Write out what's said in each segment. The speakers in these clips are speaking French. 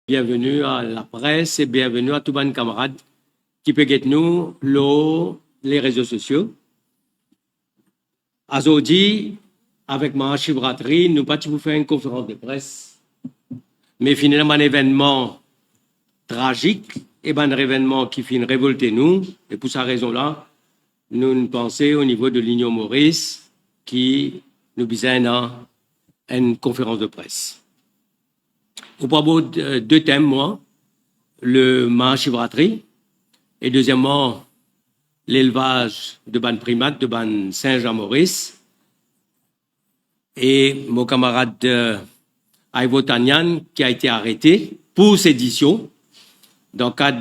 Bienvenue à la presse et bienvenue à tous les camarades qui peuvent être nous les réseaux sociaux. Aujourd'hui, avec ma Shivratri, nous pas vous faire une conférence de presse, mais finalement un événement tragique et un événement qui finit révolter nous. Et pour cette raison-là, nous pensons au niveau de l'Union Maurice qui nous besoin une conférence de presse. Au propos de deux thèmes, moi, le Mahashivratri et deuxièmement l'élevage de ban primates, de ban Saint-Jean-Maurice. Et mon camarade Ivo Tanyan qui a été arrêté pour sédition dans le cadre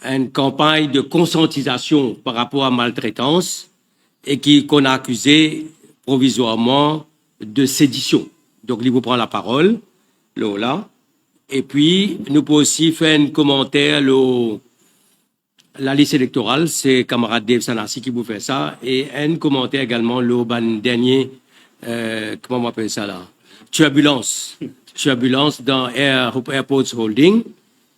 d'une campagne de conscientisation par rapport à maltraitance et qu'on a accusé provisoirement de sédition. Donc, il vous prend la parole, là. Et puis, nous pouvons aussi faire un commentaire, la liste électorale, c'est camarade Dave Sanassi qui vous fait ça, et un commentaire également, le dernier, comment on appelle ça là? Turbulence dans Airports Holding.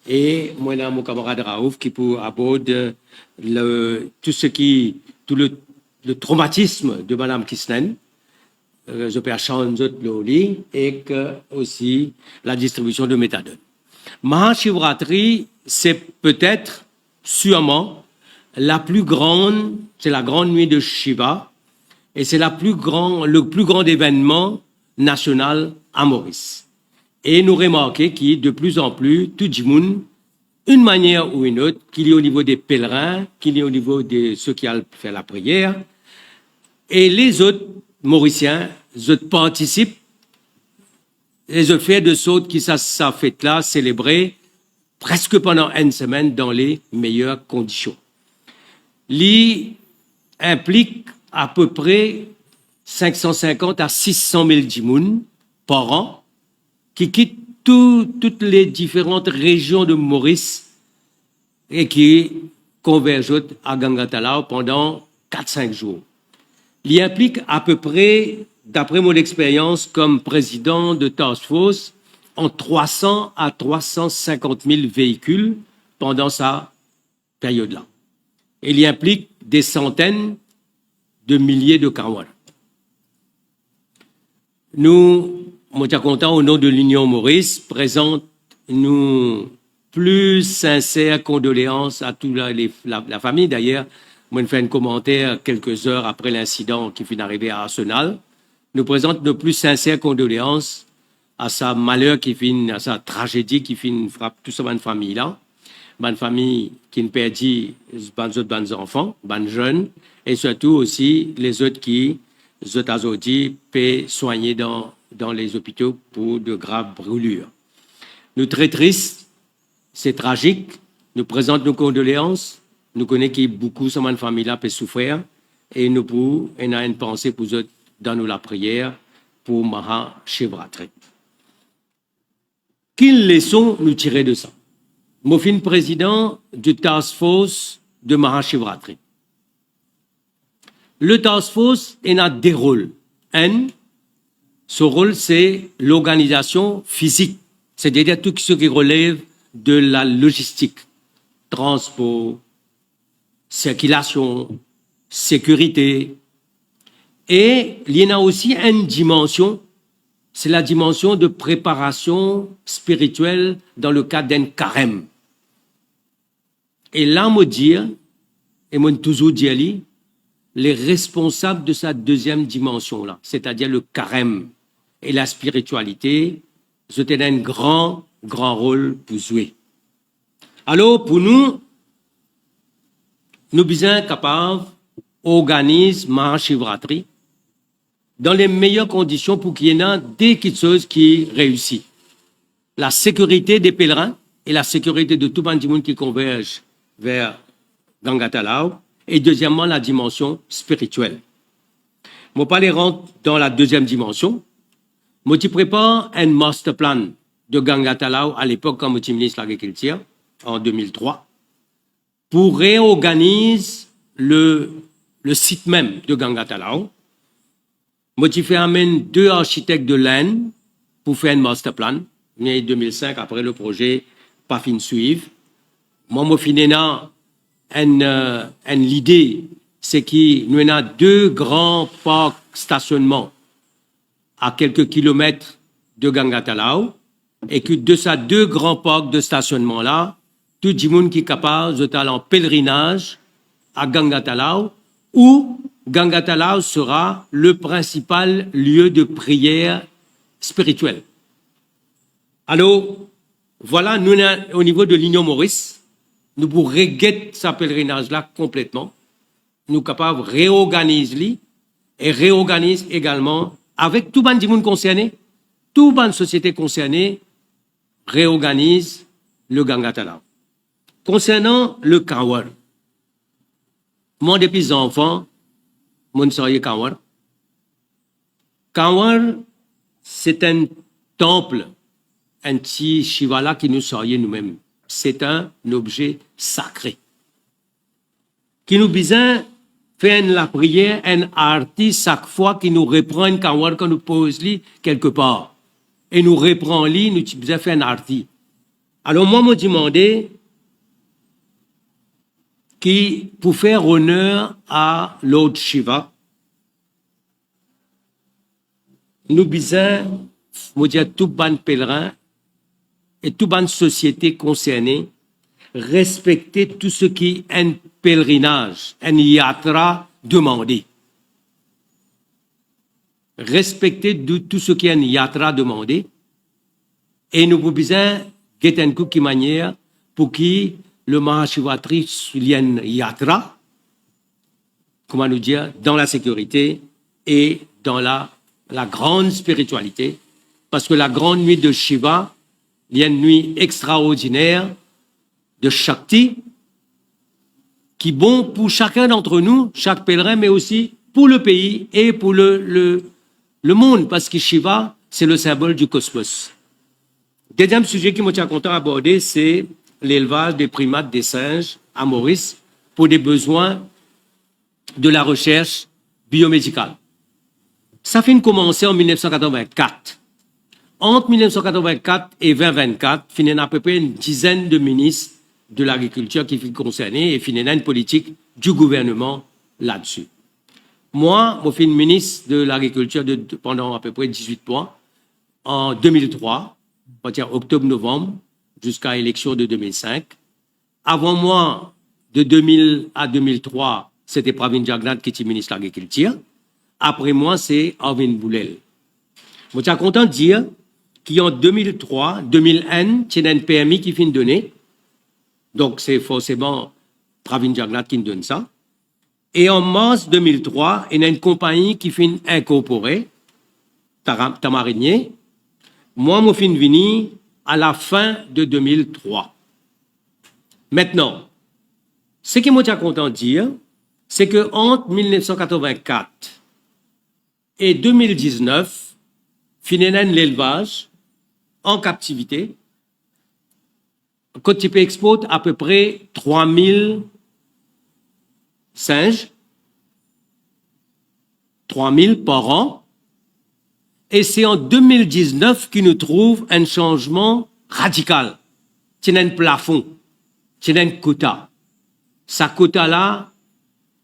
Et moi, là, mon camarade Raouf qui peut aborder tout le traumatisme de Madame Kisnen. Je peux changer le lit et que aussi la distribution de méthadone. Mahashivratri, c'est peut-être, sûrement, c'est la grande nuit de Shiva et c'est le plus grand événement national à Maurice. Et nous remarquons qu'il y a de plus en plus, tout le monde, une manière ou une autre, qu'il y a au niveau des pèlerins, qu'il y a au niveau de ceux qui ont fait la prière, et les autres Mauriciens, je participe, et je fais de sorte que ça fête-là célébrée presque pendant une semaine dans les meilleures conditions. L'I implique à peu près 550 à 600 000 djimoun par an qui quittent toutes les différentes régions de Maurice et qui convergent à Gangatalao pendant 4-5 jours. Il implique à peu près, d'après mon expérience comme président de Task Force, en 300 à 350 000 véhicules pendant sa période-là. Il implique des centaines de milliers de Kawal. Nous, mon content au nom de l'Union Maurice, présente nos plus sincères condoléances à toute la famille d'ailleurs. Moi, je fais un commentaire quelques heures après l'incident qui finit d'arriver à Arsenal. Nous présente nos plus sincères condoléances à sa malheur à sa tragédie qui frappe toute cette famille-là. Une famille qui ne perdit des enfants, des jeunes, et surtout aussi les autres qui, aujourd'hui, peuvent soigner dans les hôpitaux pour de graves brûlures. Nous très tristes, c'est tragique, nous présente nos condoléances. Nous connaissons que beaucoup de cette famille-là peut souffrir et nous avons une pensée pour eux dans la prière pour Mahashivratri. Quelles leçons nous tirer de ça? Je suis président du Task Force de Mahashivratri. Le Task Force a deux rôles. Ce rôle, c'est l'organisation physique, c'est-à-dire tout ce qui relève de la logistique, transport, circulation, sécurité. Et il y en a aussi une dimension, c'est la dimension de préparation spirituelle dans le cadre d'un carême. Et là, me dire, et moi toujours dire, les responsables de cette deuxième dimension-là, c'est-à-dire le carême et la spiritualité, c'était un grand rôle pour jouer. Alors, pour nous sommes capables d'organiser Mahashivratri dans les meilleures conditions pour qu'il y ait des petites choses qui réussissent. La sécurité des pèlerins et la sécurité de tout le monde qui converge vers Gangatalao. Et deuxièmement, la dimension spirituelle. Je ne vais pas les rentrer dans la deuxième dimension. Je prépare un master plan de Gangatalao à l'époque quand je suis ministre de l'Agriculture, en 2003. Pour réorganiser le site même de Gangatalao. Moi, j'ai fait amener 2 architectes de l'Inde pour faire un master plan. Mais 2005, après le projet, pas fin suivre. Moi, je finis l'idée, c'est qu'il y a deux grands parcs stationnement à quelques kilomètres de Gangatalao, et que de ces deux grands parcs de stationnement-là, tout le monde qui est capable d'aller en pèlerinage à Gangatalao, où Gangatalao sera le principal lieu de prière spirituelle. Alors, voilà, nous, au niveau de l'Union Maurice, nous pourrons regretter ce pèlerinage-là complètement. Nous sommes capables de réorganiser et réorganiser également avec tout le monde concerné, toute la société concernée, réorganise le Gangatalao. Concernant le Kawar, moi, depuis enfant, je suis Kawar. Kawar, c'est un temple, un petit Shivala qui nous soyons nous-mêmes. C'est un objet sacré. Qui nous besoin faire la prière, un artiste chaque fois qui nous reprend un Kawar, qu'on nous pose quelque part. Et nous reprend lui, nous besoin faire un artiste. Alors moi, me demandais qui, pour faire honneur à Lord Shiva, nous besoin, me dire tout ban pèlerin et toute bonne société concernée, respecter tout ce qui est un pèlerinage, un yatra demandé. Respecter tout ce qui est un yatra demandé. Et nous avons besoin de un coup de manière pour que le Mahashivratri soit un yatra, comment nous dire, dans la sécurité et dans la grande spiritualité. Parce que la grande nuit de Shiva, il y a une nuit extraordinaire de Shakti qui est bon pour chacun d'entre nous, chaque pèlerin, mais aussi pour le pays et pour le monde, parce que Shiva, c'est le symbole du cosmos. Deuxième sujet qui me tient content d'aborder, c'est l'élevage des primates des singes à Maurice pour des besoins de la recherche biomédicale. Ça fait commencer en 1984. Entre 1984 et 2024, il y a à peu près une dizaine de ministres de l'agriculture qui sont concernés et il y a une politique du gouvernement là-dessus. Moi, je suis ministre de l'agriculture pendant à peu près 18 mois, en 2003, c'est-à-dire octobre-novembre, jusqu'à l'élection de 2005. Avant moi, de 2000 à 2003, c'était Pravin Jagnat qui était ministre de l'agriculture. Après moi, c'est Arvind Boulel. Je suis content de dire qu'en 2003, 2001, il y a un permis qui finit donné. Donc, c'est forcément Pravin Jagnat qui nous donne ça. Et en mars 2003, il y a une compagnie qui finit incorporée, Tamarinier. Moi, je suis venu à la fin de 2003. Maintenant, ce que je suis content de dire, c'est qu'entre 1984 et 2019, il y a l'élevage en captivité. Côte-Tipé exporte à peu près 3000 singes, 3000 par an. Et c'est en 2019 qu'il nous trouve un changement radical. C'est un plafond, c'est un quota. Ce quota-là,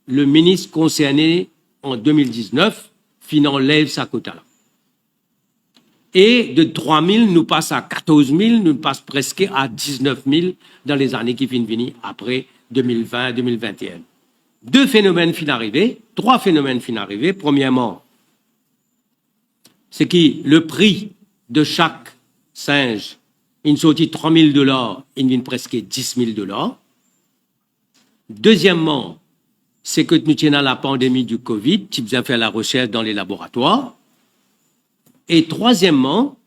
le ministre concerné en 2019 enlève sa quota-là. Et de 3 000, nous passe à 14 000, nous passe presque à 19 000 dans les années qui viennent venir après 2020-2021. Deux phénomènes finissent d'arriver, trois phénomènes finissent d'arriver. Premièrement, c'est que le prix de chaque singe, il sortit $3 000, il vient presque $10 000. Deuxièmement, c'est que nous tenons la pandémie du Covid, qui nous a fait la recherche dans les laboratoires. Et troisièmement,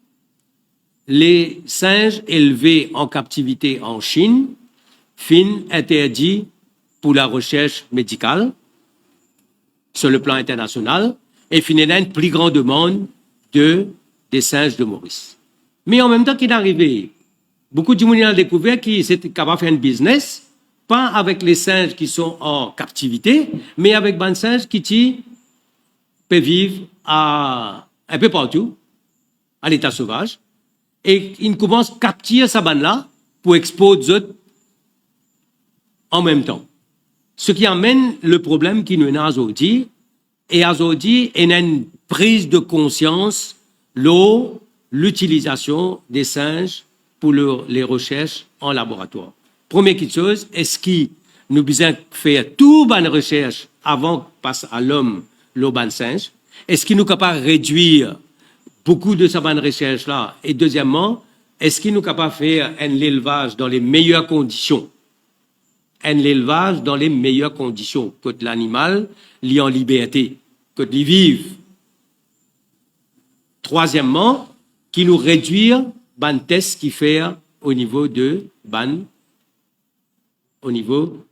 les singes élevés en captivité en Chine finissent interdits pour la recherche médicale sur le plan international et finissent une plus grande demande des singes de Maurice. Mais en même temps qu'il est arrivé, beaucoup de gens ont découvert qu'ils étaient capables de faire un business, pas avec les singes qui sont en captivité, mais avec des singes qui peuvent vivre un peu partout. à l'état sauvage, et il commence à capturer sa bande-là pour exposer en même temps. Ce qui amène le problème qui nous est aujourd'hui, et aujourd'hui, il y a une prise de conscience, l'utilisation des singes pour les recherches en laboratoire. Première chose, est-ce que nous devons faire toute bonne recherche avant de passer à l'homme, le singe? Est-ce qu'il nous capable de réduire beaucoup de cette bonne recherche-là? Et deuxièmement, est-ce qu'il nous capable de faire un élevage dans les meilleures conditions? Un élevage dans les meilleures conditions, que l'animal lit en liberté, que l'y vive. Troisièmement, qui nous réduire ban test qui fait au niveau de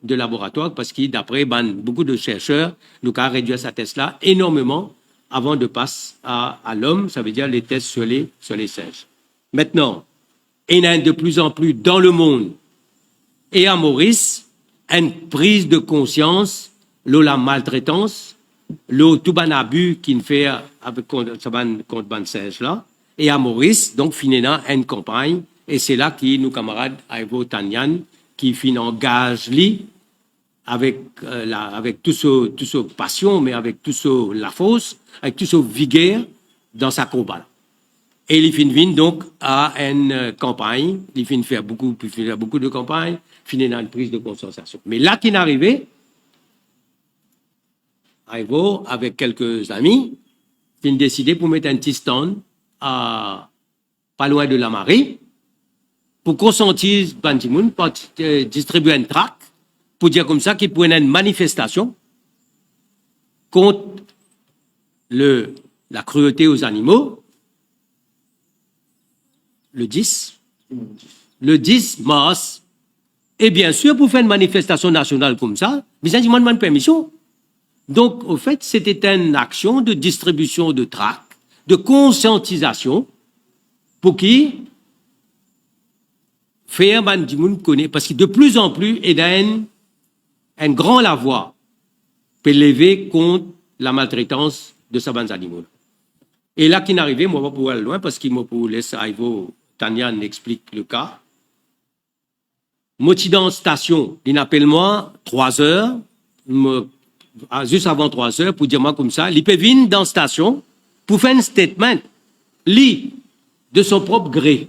laboratoire, parce que d'après beaucoup de chercheurs, nous avons réduit ce test-là énormément avant de passer à l'homme, ça veut dire les tests sur les singes. Maintenant, il y en a de plus en plus dans le monde et à Maurice, une prise de conscience, la maltraitance, le tout ban abus qu'il fait avec contre ban singe là, et à Maurice, donc finalement une campagne, et c'est là que nos camarades Aivo Tanyan qui engage lui avec tout ce passion, mais avec tout ce la force, avec tout ce vigueur dans sa combat. Et il finit donc à une campagne, il finit faire beaucoup de campagnes, finit dans une prise de conscience. Mais là qu'il est arrivé, Aivo, avec quelques amis, il a décidé pour mettre un petit stand pas loin de la marée, pour consentir Bandimoun, pour distribuer un tract, pour dire comme ça qu'il pourrait y avoir une manifestation contre la cruauté aux animaux, le 10 mars. Et bien sûr, pour faire une manifestation nationale comme ça, les gens demandent une permission. Donc, au fait, c'était une action de distribution de tracts, de conscientisation, pour qui faire Bandimoun connaît, parce que de plus en plus, il y a un grand lavoir pour lever contre la maltraitance de ces animaux. Et là, qui n'arrivait, moi, je ne vais pas pouvoir aller loin, parce qu'il m'a pour laisser Aivo Tanyan explique le cas. Moi, dans la station, il appelle moi 3 heures, juste avant 3 heures, pour dire moi comme ça, il peut venir dans la station pour faire un statement, lui, de son propre gré.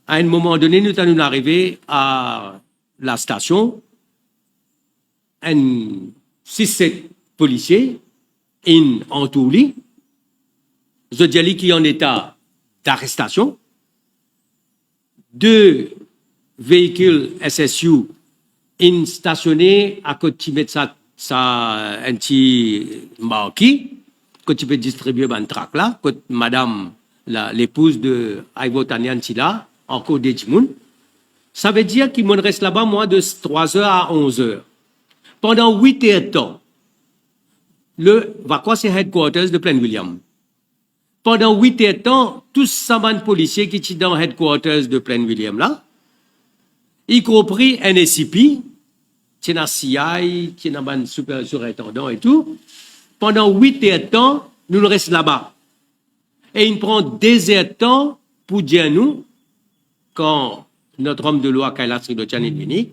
À un moment donné, nous sommes arrivés à la station, 6-7 policiers, en tout lit, je dis qui est en état d'arrestation, 2 véhicules SSU stationnés à côté de ça un petit marquis, que tu peux distribuer un tract là, que madame, l'épouse de Aivo Tanyan là, en Côte d'Edjimoun. Ça veut dire qu'il me reste là-bas, moi, de 3 heures à 11 heures. Pendant 8 heures de temps, c'est headquarters de Plain William. Pendant 8 heures de temps, tous ces policiers qui sont dans le headquarters de Plain William là, y compris un SCP, qui est un CI, qui est un super surintendant et tout, pendant 8 heures de temps, nous restons là-bas. Et il prend des heures de temps pour dire nous, quand notre homme de loi, Kailas Ridochan, est venu,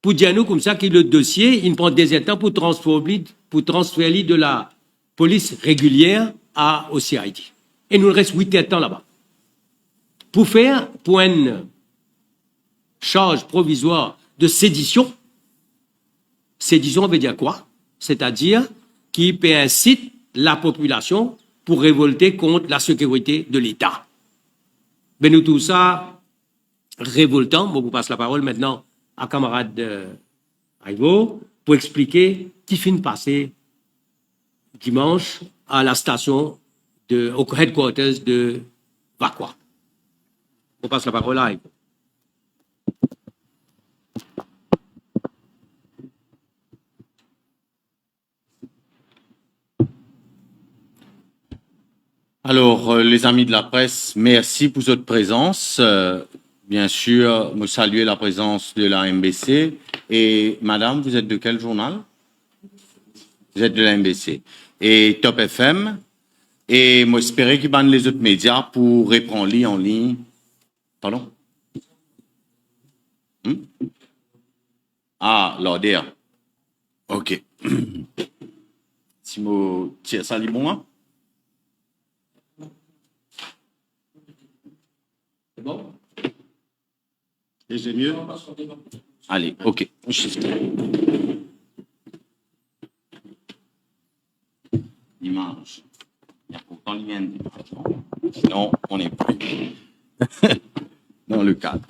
pour dire nous comme ça que le dossier, il prend des heures de temps pour transférer de la police régulière au CID. Et nous restons 8 heures de temps là-bas. Pour une charge provisoire de sédition, sédition veut dire quoi? C'est-à-dire qui peut inciter la population pour révolter contre la sécurité de l'État. Mais nous, tout ça, révoltant, moi, je vous passe la parole maintenant à camarade Aivo pour expliquer qui finit de passer dimanche à la station au headquarters de Vakwa. On passe la parole à Aivo. Alors, les amis de la presse, merci pour votre présence. Bien sûr, me saluer la présence de la MBC. Et madame, vous êtes de quel journal? Vous êtes de la MBC. Et Top FM. Et moi, j'espérais qu'ils bannent les autres médias pour répondre en ligne. Pardon? Ah, l'order. OK. Si je tire ça, bon, hein? C'est bon? Et c'est mieux? Allez, OK. L'image. Il y a pourtant lien. Sinon, on n'est plus dans le cadre.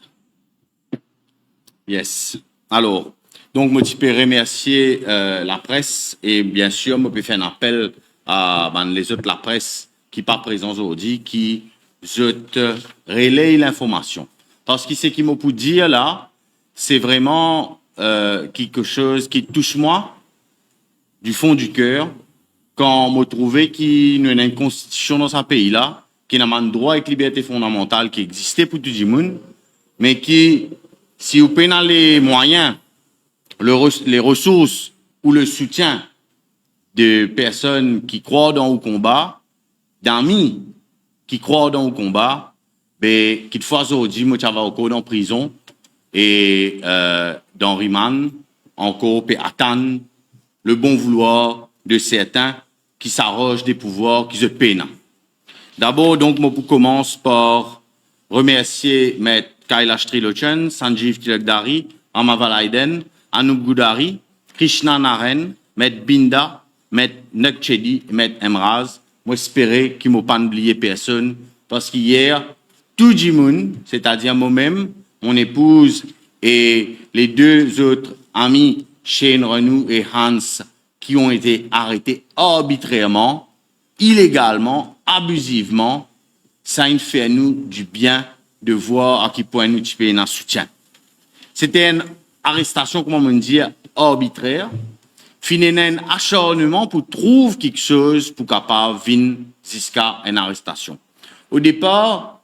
Yes. Alors, donc, je peux remercier la presse et bien sûr, je peux faire un appel à les autres la presse qui ne sont pas présents aujourd'hui, qui relaient l'information. Parce que ce qu'il m'a pu dire là, c'est vraiment quelque chose qui touche moi du fond du cœur quand on m'a trouvé qu'il y a une constitution dans ce pays-là, qui n'a pas de droit et de liberté fondamentale qui existait pour tout le monde, mais qui, si vous prenez les moyens, les ressources ou le soutien de personnes qui croient dans le combat, d'amis qui croient dans le combat, ben, qu'il faut aujourd'hui, moi, j'avais encore dans prison et dans Riman, encore, puis attendre le bon vouloir de certains qui s'arrogent des pouvoirs qui se peinent. D'abord, donc, moi, je commence par remercier Maître Kailash Trilochan, Sanjeev Tilakdari, Amavalaiden, Anup Goudari, Krishna Naren, Maître Binda, Maître Nakchedi, Maître Emraz. Moi, j'espérais qu'ils ne m'ont pas oublié personne, parce qu'hier, tout le monde, c'est-à-dire moi-même, mon épouse et les deux autres amis, Shane Renou et Hans, qui ont été arrêtés arbitrairement, illégalement, abusivement, ça nous fait à nous du bien de voir à quel point nous avons un soutien. C'était une arrestation, comment on dit, arbitraire, finalement un acharnement pour trouver quelque chose pour capable venir jusqu'à une arrestation. Au départ,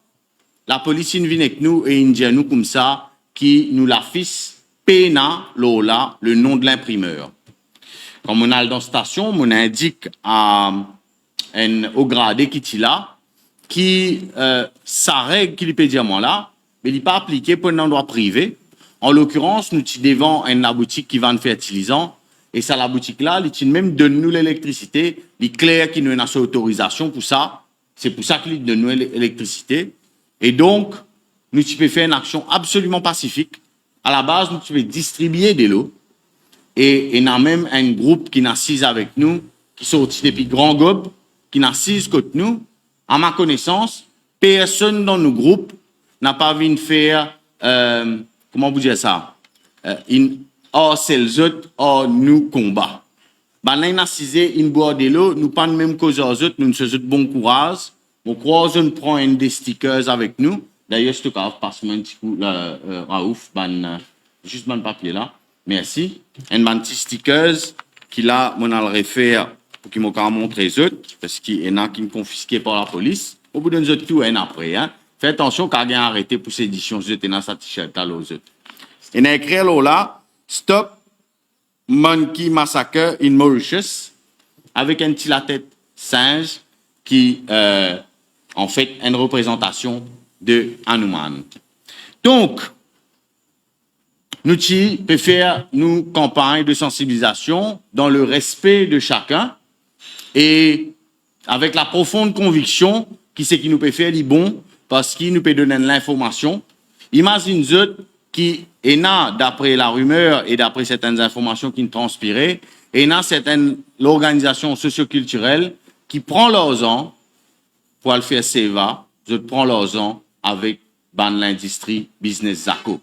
la police vient avec nous et il dit nous comme ça, qui nous l'affiche Pena Lola, le nom de l'imprimeur. Quand on a dans la station, on indique au gradé qui est là, qui sa règle qu'il peut dire moi là, mais il n'est pas appliqué pour un endroit privé. En l'occurrence, nous sommes devant une boutique qui vend un fertilisant, et ça, la boutique là, il même donne nous l'électricité, il est clair qu'il nous a une autorisation pour ça, c'est pour ça qu'il donne nous l'électricité. Et donc, nous pouvons faire une action absolument pacifique. À la base, nous pouvons distribuer de l'eau. Et il y a même un groupe qui est assis avec nous, qui sorti depuis Grand Gob, qui est assis contre nous. À ma connaissance, personne dans nos groupes n'a pas vu faire, comment vous dire ça, c'est les autres, nous combat. Ben, là, il a assisé, il boit de l'eau, nous pas de même cause aux autres, nous sommes bon courage. On croise, on prend un des stickers avec nous. D'ailleurs, je te passe un petit coup, Raouf, juste mon papier là. Merci. Un petit stickers qui là, on a le réfère pour qu'il m'a montré les autres, parce qu'il y en a qui me confisqués par la police. Au bout d'un autre tout, un après, hein. Fais attention quand il y a arrêté pour ces éditions, je t'ai dans sa t-shirt là, aux autres. Il y a écrit là, Stop Monkey Massacre in Mauritius, avec un petit la tête singe qui, en fait, une représentation de Hanuman. Donc, nous pouvons faire une campagne de sensibilisation dans le respect de chacun et avec la profonde conviction qui c'est qui nous peut faire du bon parce qu'il nous peut donner l'information. Imagine qui est là, d'après la rumeur et d'après certaines informations qui nous transpiraient, et là, certaines l'organisation socioculturelle qui prend leurs ans pour le faire SEVA, je prends leurs ans avec l'industrie business Zaco.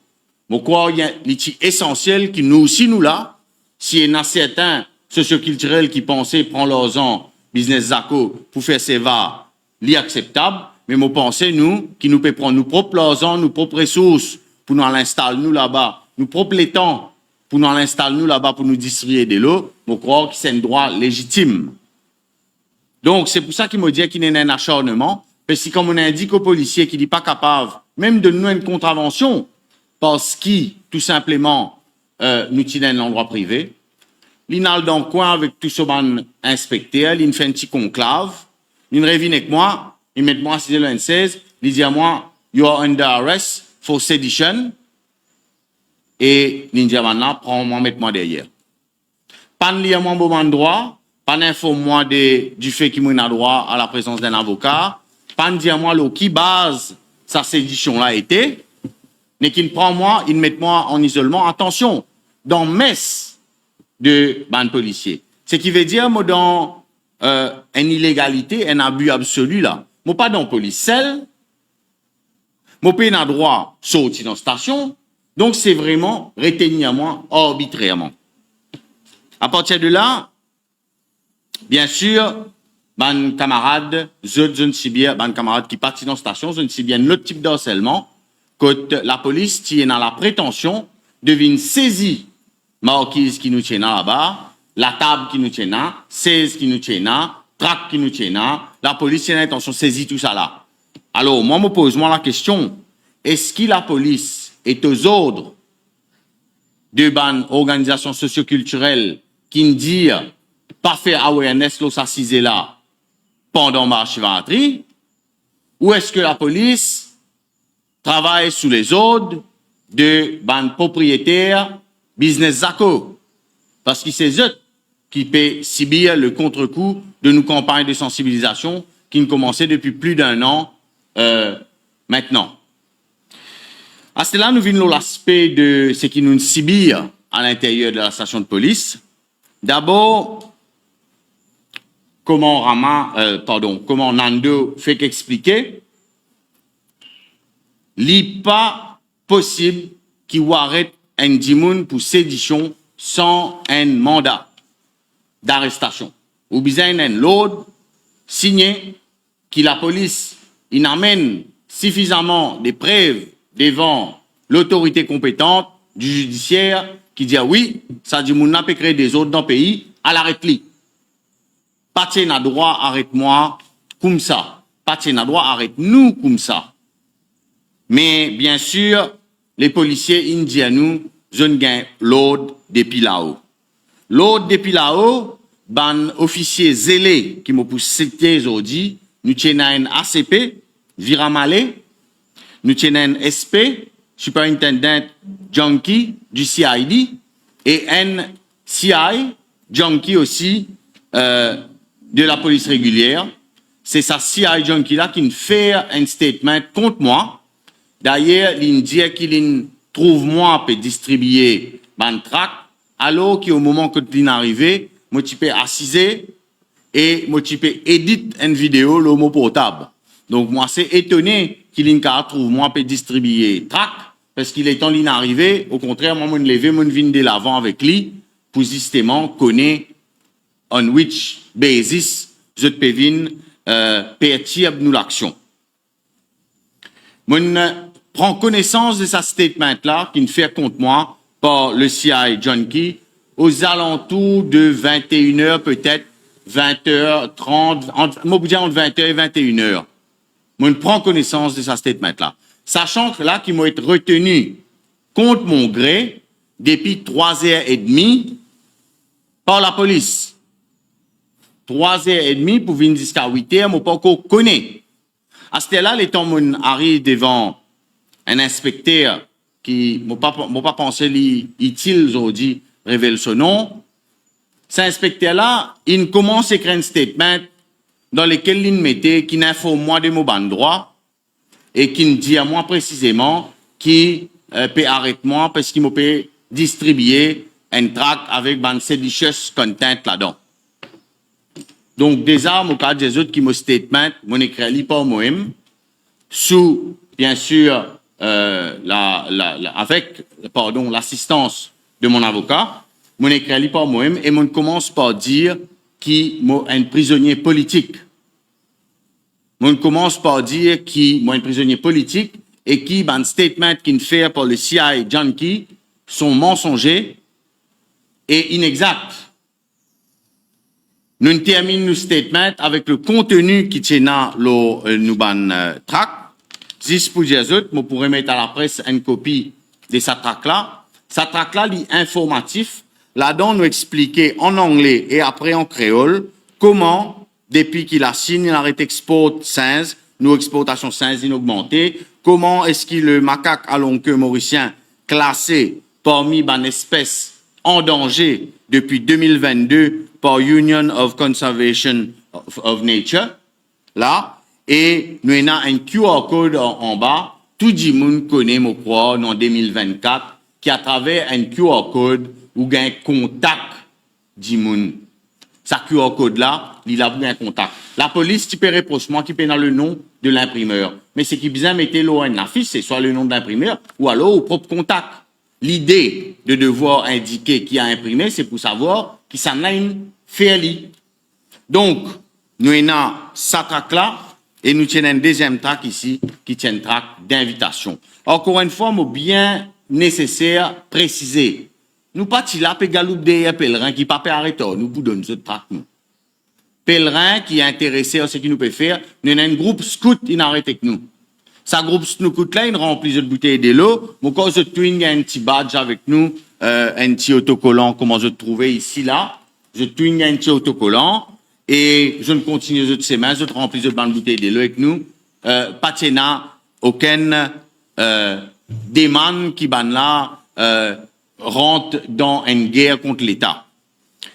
Bon, quoi, il y a l'outil essentiel qui nous aussi nous là, s'il y en a certains socioculturels qui pensaient prendre leurs ans business Zaco pour faire SEVA, l'acceptable, mais moi pensais nous, qui nous peut prendre nos propres leurs ans, nos propres ressources pour nous l'installer nous là-bas, nos propres les temps pour nous l'installer nous là-bas pour nous distribuer de l'eau, je crois que c'est un droit légitime. Donc, c'est pour ça qu'il me dit qu'il y a un acharnement, parce que comme on indique aux policiers qu'il n'est pas capable, même de nous une contravention, parce qu'il, tout simplement, nous tient un endroit privé, il n'a dans le coin avec tout ce ban inspecteur, il fait un petit conclave, il revient avec moi, il met moi à 6h16, il dit à moi, you are under arrest for sedition, et l'Indiaman prend-moi, met-moi derrière. Pas de lire mon bon droit, pas d'informe-moi du fait qu'il m'a droit à la présence d'un avocat, pas de dire moi qui base sa sédition-là était, mais qu'il prend moi, il met moi en isolement. Attention, dans messe de ban policier. Ce qui veut dire, moi, dans une illégalité, un abus absolu là. Moi, pas dans police seule, moi, pas un droit sortir dans la station, donc c'est vraiment retenu à moi arbitrairement. À partir de là, bien sûr, ban camarades, je ne sais bien, ban camarades qui partent dans la station, je ne sais bien l'autre type d'harcèlement, que la police tient dans la prétention de venir saisir marquise qui nous tient là-bas, la table qui nous tient là, 16 qui nous tient là, trac qui nous tient là, la police tient l'intention de saisir tout ça là. Alors, moi, me pose la question, est-ce que la police est aux ordres de ban organisation socioculturelle qui nous dit pas faire awareness l'eau s'assiser là pendant marche chivaterie, ou est-ce que la police travaille sous les ordres de ban propriétaires business zako? Parce que c'est eux qui paient subir le contre-coup de nos campagnes de sensibilisation qui ont commencé depuis plus d'un an maintenant. À cela, nous venons l'aspect de ce qui nous subit à l'intérieur de la station de police. D'abord, comment Nando fait qu'expliquer, il n'est pas possible qu'il arrête un dimoun pour sédition sans un mandat d'arrestation. Ou bien un l'ordre signé que la police il amène suffisamment de preuves devant l'autorité compétente du judiciaire qui dit oui, ça dit moun n'a pas créé des ordres dans le pays, à l'arrête-li. Pas de n'a droit, arrête-moi comme ça. Pas de n'a droit, arrête-nous comme ça. Mais bien sûr, les policiers indiens nous, je ne gagne l'ordre depuis là-haut. L'ordre depuis là-haut, ban officier zélé qui m'a poussé aujourd'hui, nous tenons un ACP, Viramale, nous tenons un SP, Superintendent Junkie du CID, et un CI, Junkie aussi, de la police régulière. C'est sa CI Junkie là qui me fait un statement contre moi. D'ailleurs, il dit qu'il trouve moi peut distribuer ban track, alors qu'au moment que il est arrivé, moi tu peux assiser et moi tu peux éditer une vidéo le mot portable. Donc moi c'est étonné qu'il trouve moi peut distribuer track parce qu'il est en ligne arrivé. Au contraire, moi me lever, moi viens de l'avant avec lui pour justement connaître on which basis je peux venir perturber nous l'action. Moi prends connaissance de sa statement là qui me fait contre moi par le CI Junkie aux alentours de 21h peut-être 20h30 entre 20h et 21h. Moi prends connaissance de sa statement là, sachant que là qu'il m'a été retenu contre mon gré depuis 3h30 par la police. 3h30 pour venir jusqu'à 8h, moi pas encore connaît. À ce là les temps mon arrive devant un inspecteur qui m'a pas pensé utile aujourd'hui révèle son nom. Cet inspecteur-là, il commence à écrire un statement dans lequel il mettait, qui n'informe moi de mon ban droit et qui me dit à moi précisément qui peut arrêter moi parce qu'il m'a peut distribuer un tract avec ban seditious content là-dedans. Donc déjà, mon cas des autres qui me statement, mon écrit pas moi-même, sous bien sûr avec l'assistance de mon avocat, mon écrit par moi-même et mon commence par dire qu'il est un prisonnier politique. Mon commence par dire qu'il est un prisonnier politique et qui un statement qu'il fait par le CI Junkie sont mensongers et inexacts. Nous terminons nos statements avec le contenu qui tient dans nous ban track. Juste pour dire autres, je pourrais mettre à la presse une copie de cette track-là. Cette track-là, est informatif. Là-dedans, nous expliquer en anglais et après en créole comment depuis qu'il a signé l'arrêt export singe, nos exportations singes ont augmenté. Comment est-ce que le macaque à longue queue mauricien classé parmi les espèces en danger depuis 2022 par Union of Conservation of Nature, là, et nous avons un QR code en bas, tout le monde connaît, je crois, en 2024, qui à travers un QR code, ou un contact du monde. Ce QR code-là, il a un contact. La police, tu peux reprocher moi qui peut dans le nom de l'imprimeur. Mais ce qui bien mettre l'eau en affiche, c'est soit le nom de l'imprimeur, ou alors au propre contact. L'idée de devoir indiquer qui a imprimé, c'est pour savoir qui s'en a une fairly. Donc, nous avons ça track-là, et nous tenons un deuxième track ici, qui tient un track d'invitation. Encore une fois, mais bien nécessaire préciser. Nous pas là pour galoup des pèlerins qui pas arrêter, nous vous donnons ce track nous. Pèlerins qui est intéressé à ce qu'il nous peut faire, nous avons un groupe scout qui arrête avec nous. Ce groupe scout là, il remplit de bouteilles de l'eau. Mon cas, je twing un petit badge avec nous, un petit autocollant, comment je trouvais ici là. Je twing un petit autocollant et je ne continue de ces mains, je remplis de bouteilles de l'eau avec nous. Pas aucun demande qui ban là rentre dans une guerre contre l'État.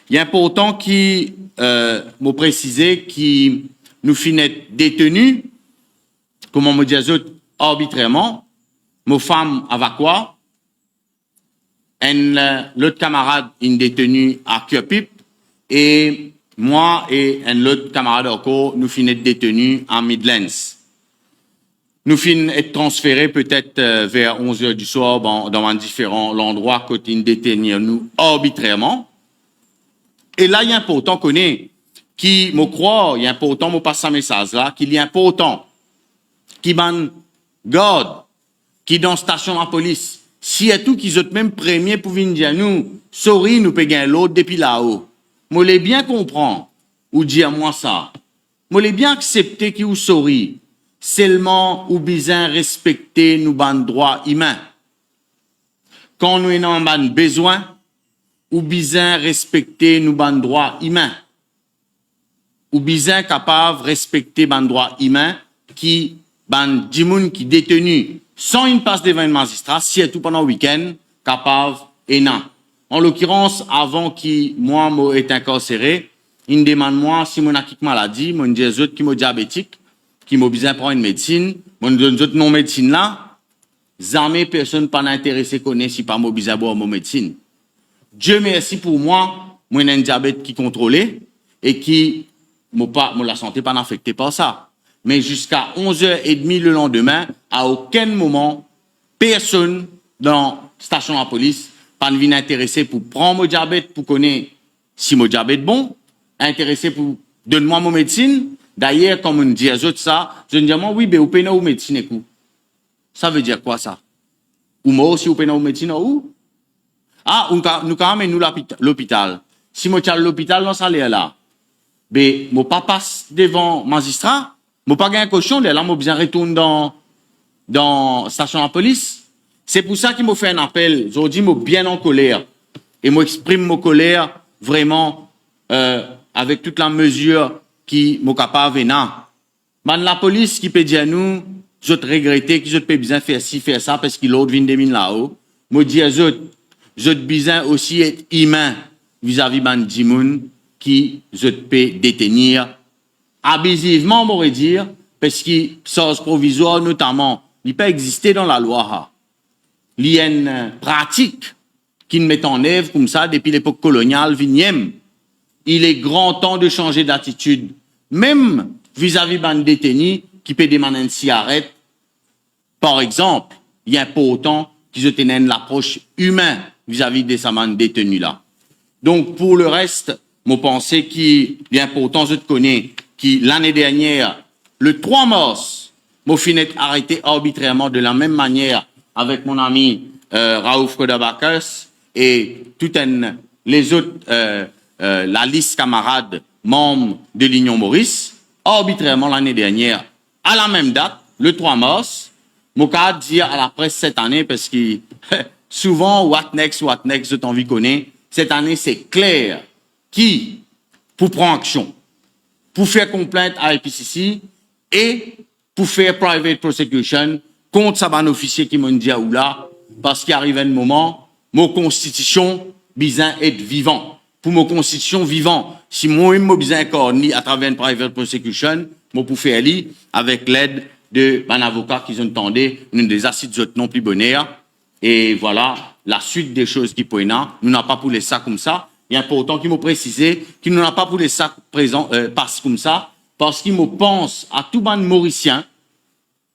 Il est important qui me préciser qui nous finit détenus, comment me dire arbitrairement, nos femmes avec quoi, l'autre camarade une détenu à Cupip et moi et un autre camarade encore nous finit détenus à Midlands. Nous finissons être transférés peut-être vers 11 heures du soir dans un différent endroit côté de détenir nous arbitrairement. Et là, il est important qu'on ait, qui me croit, il est important me passe un message là, qu'il est important, qui ban garde, qui dans station de police, si et tout qui sont même premier pour venir dire nous, sorry, nous payons l'autre depuis là-haut. Moi, les bien comprendre, ou dire moi ça. Moi, les bien accepter qui ou sorry. Seulement ou besoin respecter nos droits humains. Quand nous avons besoin, ou besoin respecter nos droits humains. Ou besoin capable respecter nos droits humains qui des gens qui détenus sans une passe devant un magistrat, si tout pendant le week-end, capable et non. En l'occurrence, avant que moi été incarcéré, il me demande moi si mon acquis maladie, mon dit qui me diabétique, qui m'a besoin de prendre une médecine, mon donne non médecine là, jamais personne pas intéressé connaît si pas m'a besoin de boire mon médecine. Dieu merci pour moi, moi j'ai un diabète qui contrôlé et qui la santé pas affectée par ça. Mais jusqu'à 11h30 le lendemain, à aucun moment personne dans la station de la police pas venu intéressé pour prendre mon diabète pour connaître si mon diabète bon, intéressé pour donner-moi mon médecine. D'ailleurs, comme on dit aux autres ça, je dis moi oui, ben, vous payez au médecine et coup. Ça veut dire quoi ça? Ou moi aussi, vous payez au médecine ou? Ah, nous quand même nous l'hôpital. Si moi tiens l'hôpital dans ça là, ben, mon pas passe devant magistrat, mon pas gagne un cochon, là, moi bien retourne dans station de la police. C'est pour ça qu'il m'a fait un appel. Aujourd'hui, moi bien en colère et moi exprime ma colère vraiment avec toute la mesure qui m'ont capable venant. La police qui peut dire à nous, je te regrette, que je te peux bien faire ci, faire ça, parce que l'autre vient de mine là-haut. Moi, dis à eux, je te besoin aussi être humain vis-à-vis de gens qui je te peux détenir abusivement, on pourrait dire, parce que source provisoire, notamment, il peut exister dans la loi. Il y a une pratique qui met en œuvre comme ça depuis l'époque coloniale, vignième. Il est grand temps de changer d'attitude, même vis-à-vis d'un détenu qui peut demander une cigarette. Par exemple, il y a pas autant qu'ils aient l'approche humaine vis-à-vis de ces détenus-là. Donc, pour le reste, je pense qu'il est important, je te connais, qui l'année dernière, le 3 mars, je finis arrêté arbitrairement de la même manière avec mon ami Raouf Kodabakers et les autres, la liste camarades membres de l'Union Maurice, arbitrairement l'année dernière, à la même date, le 3 mars, je vais dire à la presse cette année, parce que souvent, what next, je t'envie connaître, cette année, c'est clair qui, pour prendre action. pour faire complainte à l'IPCC et pour faire private prosecution contre sa officier qui m'a dit ou là, parce qu'il arrive un moment, mon constitution besoin être vivant. Pour mon constitution vivant, si moi-même j'ai besoin corni à travers une private prosecution, moi pour faire lui avec l'aide de un avocat qui ont entendu, nous des assises non plus bonheur. Et voilà, la suite des choses qui pointent, nous n'avons pas pour les sacs comme ça. Il est important qu'il me précise qu'il n'en a pas pour les sacs présents, passe comme ça, parce qu'il me pense à tout ban mauricien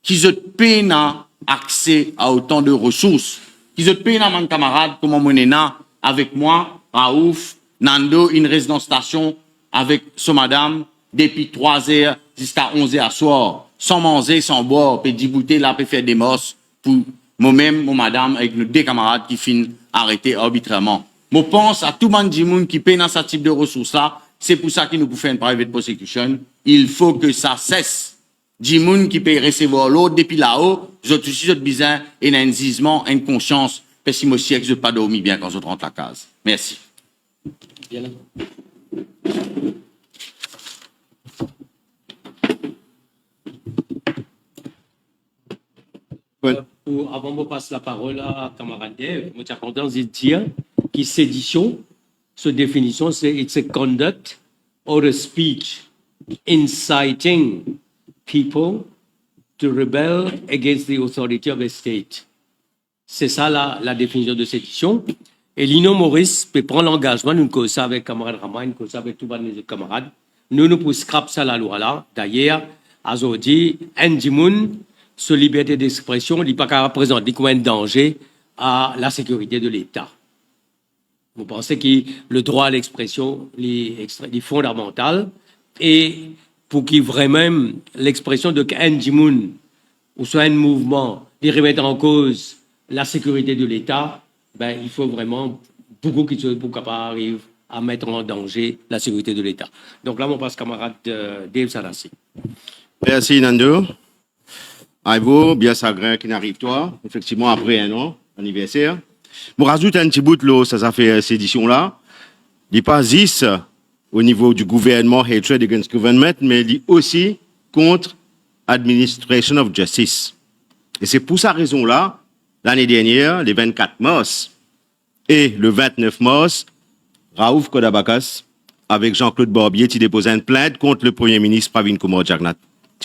qui ont peine à accès à autant de ressources, qui ont peine à mon camarade, comme mon éna, avec moi, Raouf, Nando, une résidence station avec ce madame, depuis 3 heures jusqu'à 11 heures à soir, sans manger, sans boire, puis débouter là, puis faire des mosses pour moi-même, mon madame, avec nos 2 camarades qui finissent arrêtés arbitrairement. Je pense à tout le monde qui paye dans ce type de ressources-là. C'est pour ça qu'il nous peut faire une private prosecution. Il faut que ça cesse. Du monde qui peut recevoir l'autre depuis là-haut, je suis besoin d'un gisement, une conscience, parce que moi aussi, je ne pas dormir bien quand je rentre à la case. Merci. Bien là. Avant de passer la parole à camarade Dave, je suis content de dire que sédition, sa définition, c'est it's a conduct or a speech inciting people to rebel against the authority of a state. C'est ça la définition de sédition. Et Lino Maurice peut prendre l'engagement, nous cause ça avec camarade Rama, nous cause ça avec tous les camarades. Nous pour scrap ça la loi là. D'ailleurs, aujourd'hui, Ndimoun, sur liberté d'expression, il n'est pas qu'à représenter comme un danger à la sécurité de l'État. Vous pensez que le droit à l'expression est fondamental et pour qu'il vraiment l'expression de Ndimoun ou soit un mouvement qui remette en cause la sécurité de l'État, ben, il faut vraiment beaucoup qui pour qu'on arrive à mettre en danger la sécurité de l'État. Donc là, on passe camarade Dave Sarassi. Merci Nando. Aïvo, bien sagrin qui n'arrive toi, effectivement après un an, anniversaire. Bon, rajoute un petit bout là, ça fait cette édition-là. Il n'est pas juste au niveau du gouvernement, hatred against government, mais il est aussi contre administration of justice. Et c'est pour cette raison-là, l'année dernière, les 24 mars et le 29 mars, Raouf Kodabakas, avec Jean-Claude Barbier, qui déposait une plainte contre le Premier ministre Pravin Kumar Jagnat,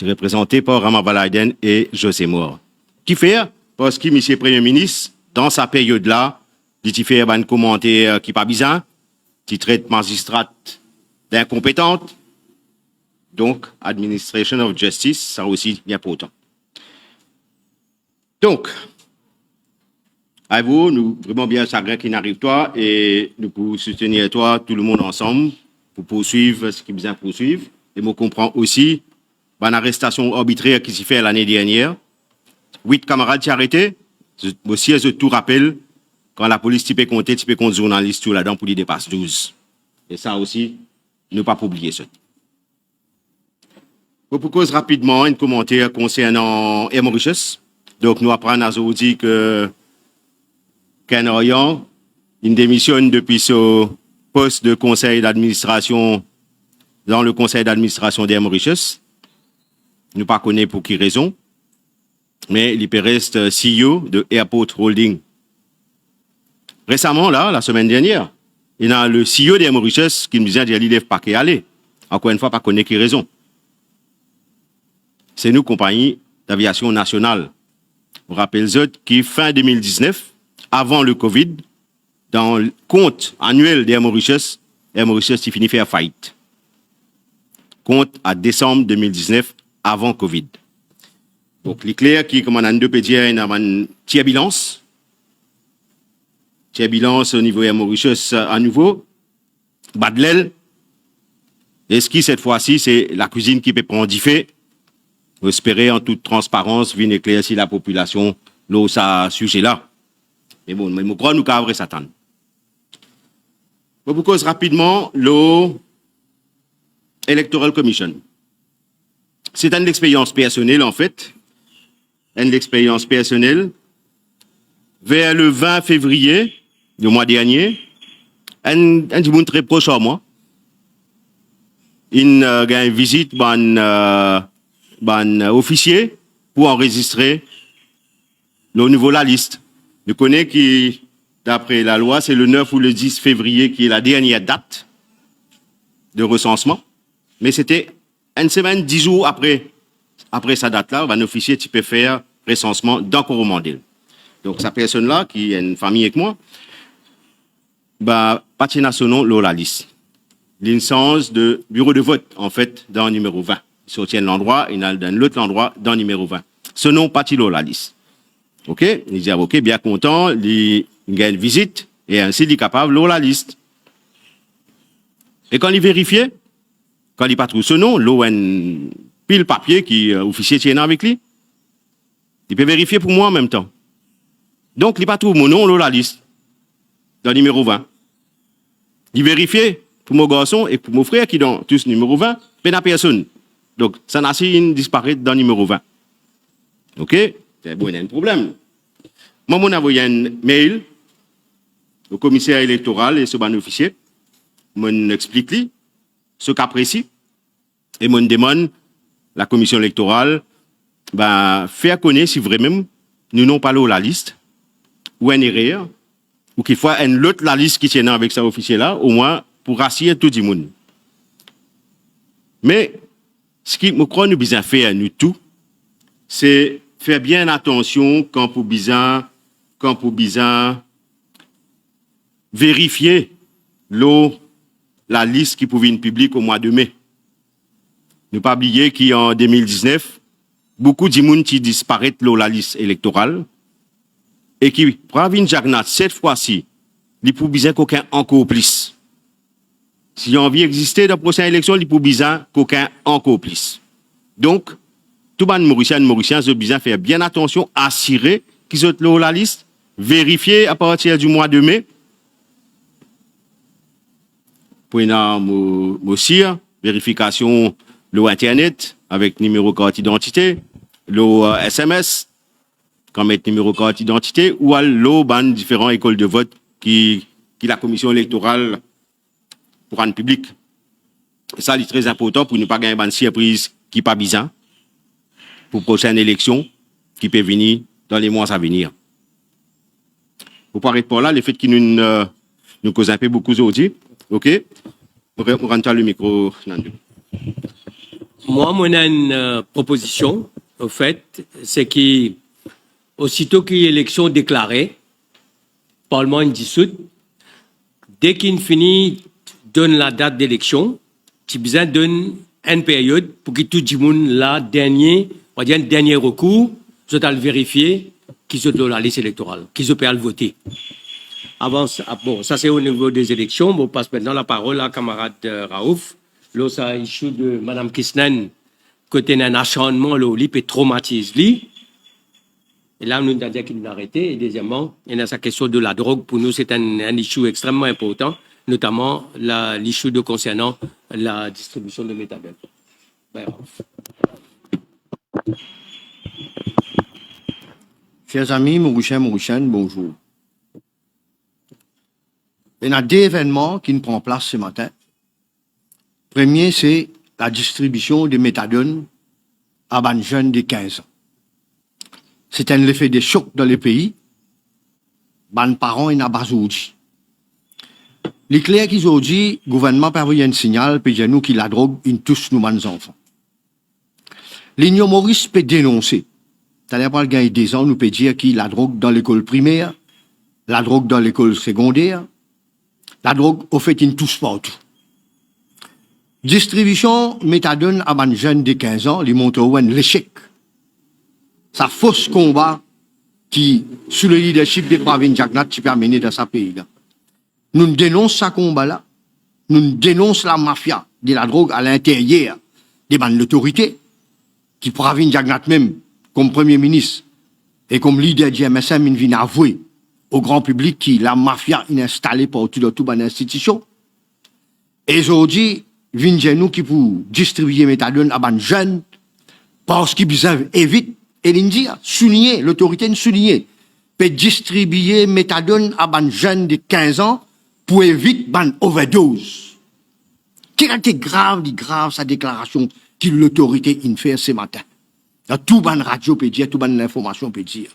représenté par Rama Balaiden et José Moore. Qui fait? Parce que M. Premier ministre, dans sa période-là, il fait un commentaire qui n'est pas bizarre, qui traite magistrat d'incompétente. Donc, administration of justice, ça aussi est important. Donc, à vous, nous vraiment bien chagrin qui n'arrive toi et nous pouvons soutenir toi, tout le monde ensemble, pour poursuivre ce qui besoin poursuivre. Et moi, comprends aussi une arrestation arbitraire qui s'est faite l'année dernière. 8 camarades sont arrêtés. Aussi, je tout rappelle, quand la police tu peux compter journaliste tout là-dedans pour lui dépasser 12. Et ça aussi, ne pas oublier ça. Je propose rapidement un commentaire concernant Air Mauritius. Donc, nous apprenons aujourd'hui que Ken Orient, il démissionne depuis ce poste de conseil d'administration dans le conseil d'administration d'Air Mauritius. Nous ne pas connaît pour qui raison, mais il reste CEO de Airport Holding. Récemment, là, la semaine dernière, il y a le CEO d'Air Mauritius qui me disait qu'il ne lève pas qu'à aller. Encore une fois, pas connaît qui raison. C'est nous, compagnie d'aviation nationale. On rappelle qui fin 2019, avant le Covid, dans le compte annuel d'Air Mauritius qui finit faire faillite. Compte à décembre 2019, avant Covid. Donc, l'éclair qui, comme on a deux pédiens, il y a une tiers bilance. Tiers bilance au niveau Air Mauritius à nouveau. Bas de l'aile. Et ce qui, cette fois-ci, c'est la cuisine qui peut prendre du fait. Espérer en toute transparence, venir éclaircir la population, là, ça, sujet-là. Mais bon, je crois nous qu'à Satan. Je vous cause rapidement l'Electoral Commission. C'est une expérience personnelle, en fait. Une expérience personnelle. Vers le 20 février, le mois dernier, un petit monde très proche à moi, une visite ban officier pour enregistrer le niveau de la liste. Je connais que, d'après la loi, c'est le 9 ou le 10 février qui est la dernière date de recensement. Mais c'était une semaine, 10 jours après sa date-là, un officier qui peut faire recensement dans Coromandel. Donc, sa personne-là, qui est une famille avec moi, bah, patina son nom, la liste. L'instance de bureau de vote, en fait, dans le numéro 20. Il soutient l'endroit, il a dans l'autre endroit, dans le numéro 20. Ce nom, patilo, la liste. OK? Il dit, OK, bien content, il gagne une visite, et ainsi, il est capable, la liste. Et quand il vérifiait, quand il pas trouve ce nom, l'eau un pile papier qui officier tient avec lui. Il peut vérifier pour moi en même temps. Donc, il pas trouve mon nom, la liste, dans le numéro 20. Il vérifie pour mon garçon et pour mon frère qui dans tous numéro 20, mais n'a personne. Donc, ça n'a pas disparaît dans le numéro 20. OK? C'est bon, il y a un problème. Moi, j'ai envoyé un mail au commissaire électoral et ce ban officier. Je explique lui ce cas précis et je demande la commission électorale faire connaître si vraiment nous n'avons pas la liste ou une erreur ou qu'il faut une autre la liste qui tient avec cet officier-là, au moins pour rassurer tout le monde. Mais ce qui me croit nous besoin faire nous tous, c'est faire bien attention quand pour besoin vérifier la liste qui pouvait être publique au mois de mai. Ne pas oublier qu'en 2019, beaucoup de monde qui disparaissent la liste électorale et qui Pravin Jagnat cette fois-ci, il pour besoin qu'aucun encore plus. S'il y a envie d'exister dans la prochaine élection, il pour besoin qu'aucun encore plus. Donc, tout le monde Mauricien, ont besoin de faire bien attention, assurer qu'ils ont la liste, vérifier à partir du mois de mai. Pour aussi, vérification le Internet avec numéro carte d'identité, le SMS, comme mettre numéro carte d'identité, ou le ban différentes écoles de vote qui la commission électorale pour rendre public. Ça, c'est très important pour ne pas gagner une surprise qui n'est pas bizarre pour la prochaine élection qui peut venir dans les mois à venir. Pour parler de là, le fait qu'il nous cause un peu beaucoup aujourd'hui, OK? On rentre le micro, Nando. Moi, mon une proposition, au fait, c'est qu'aussitôt qu'il y a élection déclarée, Parlement dissout, dès qu'il finit, donne la date d'élection, tu as besoin donne une période pour que tout le monde, là, dernier recours, je dois le vérifier, qu'ils ont la liste électorale, qu'ils peuvent le voter. Avant, bon, ça c'est au niveau des élections. On passe maintenant la parole à camarade Raouf. Là, ça issue de Mme Kisnen, côté d'un acharnement, il peut traumatiser. Et là, nous avons dit qu'il nous a arrêté. Et deuxièmement, il y a sa question de la drogue. Pour nous, c'est un issue extrêmement important, notamment l'issue concernant la distribution de méthadone. Ben, Chers amis, Mauriciens, bonjour. Il y a deux événements qui nous prennent place ce matin. Premier, c'est la distribution de méthadone à des jeunes de 15 ans. C'est un effet de choc dans le pays. Les parents et les aujourd'hui. Les clairs qu'ils ont dit, le gouvernement peut envoyer un signal, puis nous qui la drogue, ils tous nous les enfants. L'Union Maurice peut dénoncer. C'est-à-dire, par le des ans, nous peut dire qu'il la drogue dans l'école primaire, la drogue dans l'école secondaire, la drogue, au fait, ils tous partout. Distribution méthadone à des jeunes de 15 ans, ils montrent l'échec. Ça fausse combat qui, sous le leadership de Pravin Jagnat, qui peut amener dans ce pays-là. Nous dénonçons ce combat-là. Nous dénonçons la mafia de la drogue à l'intérieur des bandes d'autorité, qui Pravin Jagnat même, comme Premier ministre et comme leader du MSM, il vient avouer au grand public que la mafia est installée partout dans toute l'institution. Et aujourd'hui, vient nous qui pour distribuer méthadone à des jeunes parce qu'ils besoin éviter, et l'India, souligner, l'autorité nous souligner, peut distribuer méthadone à des jeunes de 15 ans pour éviter une overdose. Quelle a été grave sa déclaration que l'autorité in fait ce matin. Dans tout ban radio peut dire, tout ban information peut dire.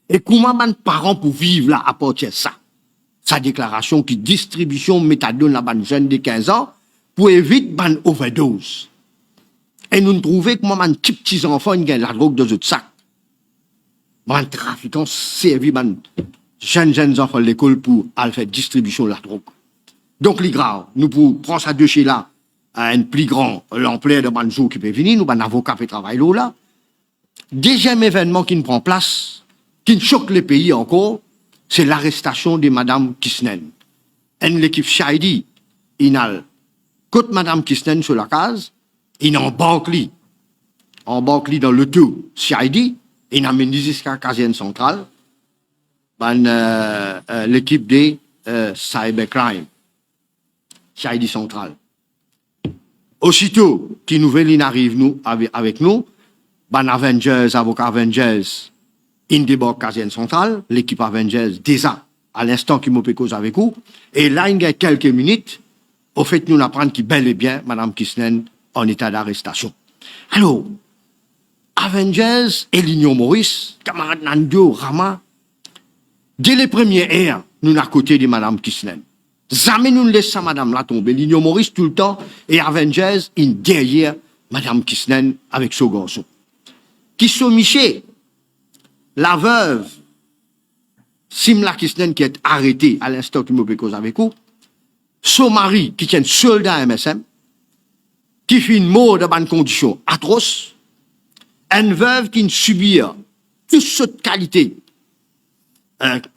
Et comment ban parents pour vivre là à partir de ça? Sa déclaration qui distribution méthadone la ban jeune de 15 ans pour éviter ban overdose. Et nous trouvons que moi, man petits enfants, ils gagnent la drogue dans autres sacs. Man trafiquant servi man jeunes enfants de l'école pour aller faire distribution de la drogue. Donc, les grave, nous pour prendre ça de chez là, à un plus grand l'ampleur de Banjo qui peut venir, nous, un avocat qui travaille là. Deuxième événement qui nous prend place, qui choque le pays encore, c'est l'arrestation de Madame Kisnen. Et l'équipe Shaidi, il a, quand Madame Kisnen sur la case, il embarque dans le tout Shaidi, il a mené jusqu'à la caserne centrale, l'équipe de cybercrime, Shaidi centrale. Aussitôt qu'une nouvelle arrive avec nous, avocat Avengers, in débarque caserne centrale, l'équipe Avengers déjà à l'instant qui m'a cause avec vous, et là il y a quelques minutes, au fait nous apprendre qu'il bel et bien Madame Kisnen en état d'arrestation. Alors, Avengers et l'Union Maurice, camarade Nando, Rama, dès les premières heures, nous à côté de Madame Kisnen. Jamais nous ne laissons Madame là tomber. L'Union Maurice tout le temps et Avengers derrière Madame Kisnen avec son garçon. Qui sont Miché, la veuve, Simla Kisnen qui est arrêtée à l'instant qui me cause avec vous, son mari qui est soldat MSM, qui fait une mort dans bonnes conditions atroces, une veuve qui subit toute cette qualité.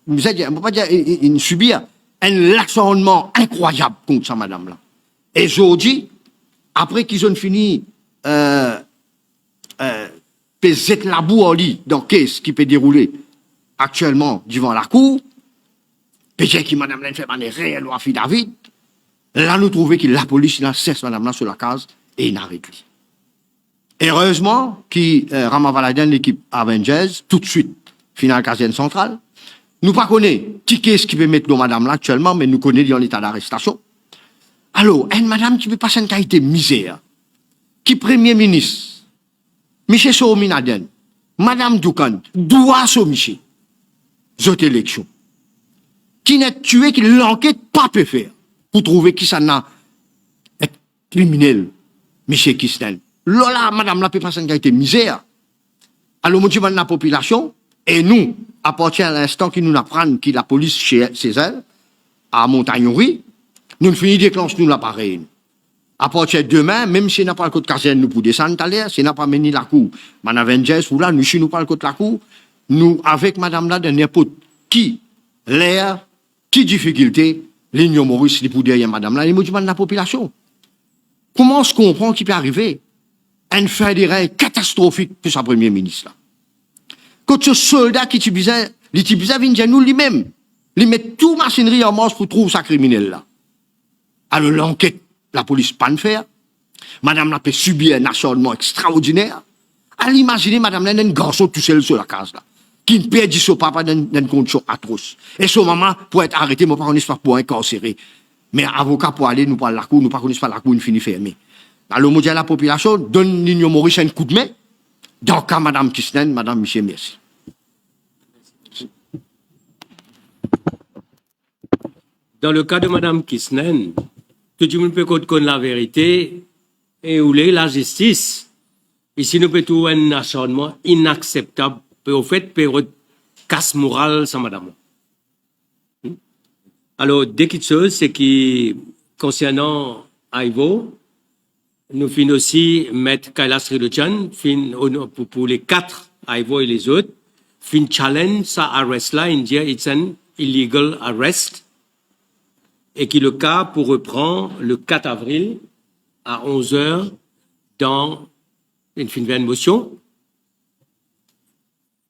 Vous allez dire, on ne peut pas dire une subir un acharnement incroyable contre sa madame-là. Et aujourd'hui, après qu'ils ont fini peser la boue en lit dans le caisse qui peut dérouler actuellement devant la cour, peut-être que madame l'a fait une réelle loi David, là nous trouvons que la police n'a cesse madame-là sur la case et il arrête lui. Heureusement, Rama Valadin, l'équipe Avengers, tout de suite, finale caserne centrale, nous ne connaissons pas qui est-ce qui peut mettre nos madame là actuellement, mais nous connaissons dans l'état d'arrestation. Alors, une madame qui peut passer une qualité misère, qui premier ministre, Michel Souminaden, madame Doukan, doit sur Michel, cette élection, qui n'est tué, qui l'enquête pas peut faire, pour trouver qui ça n'a est criminel, Michel Kisnen. Là, madame là peut passer une qualité misère. Alors, mon Dieu, la population, et nous, à partir de l'instant qui nous apprend que la police chez elle, à Montagnori, nous finissons déclencher nous l'appareil. À partir de demain, même si n'a pas le code caserne, nous pour descendre à l'air, si n'a pas mené la cour, Madame Avengers, ou là, nous, si nous pas le code la cour, nous, avec madame là, de n'importe qui, l'air, qui difficulté, l'Union Maurice, les pour derrière madame là, les mouvements de la population. Comment se comprend qu'il peut arriver un fait des règles catastrophiques pour sa premier ministre là? Quand ce soldat qui utilisait nous lui-même, il met toute machinerie en marche pour trouver sa criminel là. Alors l'enquête, la police pas le faire. Madame n'a pas subi un acharnement extraordinaire. Allez imaginer madame n'a un garçon tout seul sur la case là, qui ne perd son papa dans une condition atroce. Et son maman pour être arrêté, mon pas pas pour incarcéré. Mais avocat pour aller nous parle la cour, nous pas connaissons pas la cour, une finit fermée. Alors on dit à la population, donne l'Union Maurice un coup de main. Dans le cas Madame Kisnen, Madame Michel, merci. Dans le cas de Madame Kisnen, tout le monde peut connaître la vérité et où est la justice. Ici, nous pouvons un acharnement inacceptable. Au fait, casse morale sans Madame. Alors, dès qu'il chose, c'est que concernant Aivo, nous finissons aussi mettre Kailas Ridochan, pour les 4, Aivo et les autres, fin challenge sa arrest là, India, it's an illegal arrest, et qui le cas pour reprendre le 4 avril à 11h dans une fin de motion.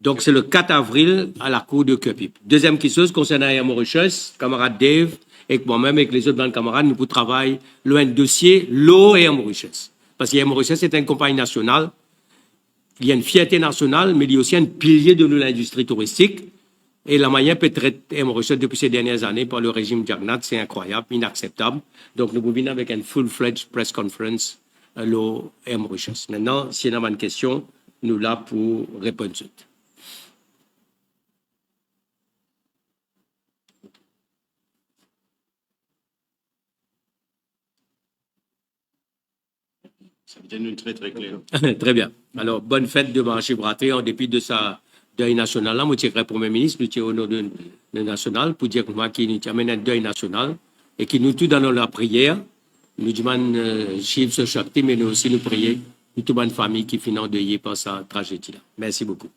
Donc c'est le 4 avril à la cour de Cupip. Deuxième chose concernant Yam Mauritius, camarade Dave, et moi-même, avec les autres camarades, nous travaillons loin de dossier, l'eau et Yam Mauritius. Parce que Yam Mauritius est une compagnie nationale, il y a une fierté nationale, mais il y a aussi un pilier de l'industrie touristique. Et la manière peut traiter Mauritius depuis ces dernières années par le régime Jagnat, c'est incroyable, inacceptable. Donc, nous venons avec une full-fledged press conference le Mauritius. Maintenant, s'il y a une question, nous là pour répondre. Ça a été très, très clair. Très bien. Alors, bonne fête de Mahashivratri en dépit de sa deuil national. Là, moi, je dirais Premier ministre, nous tirons au nom de national pour dire que moi, qui nous amène un deuil national et qui nous tout dans la prière. Nous demandons Shiv ce Shakti, mais nous aussi nous prions pour toute une famille qui finit endeuillée par sa tragédie là. Merci beaucoup.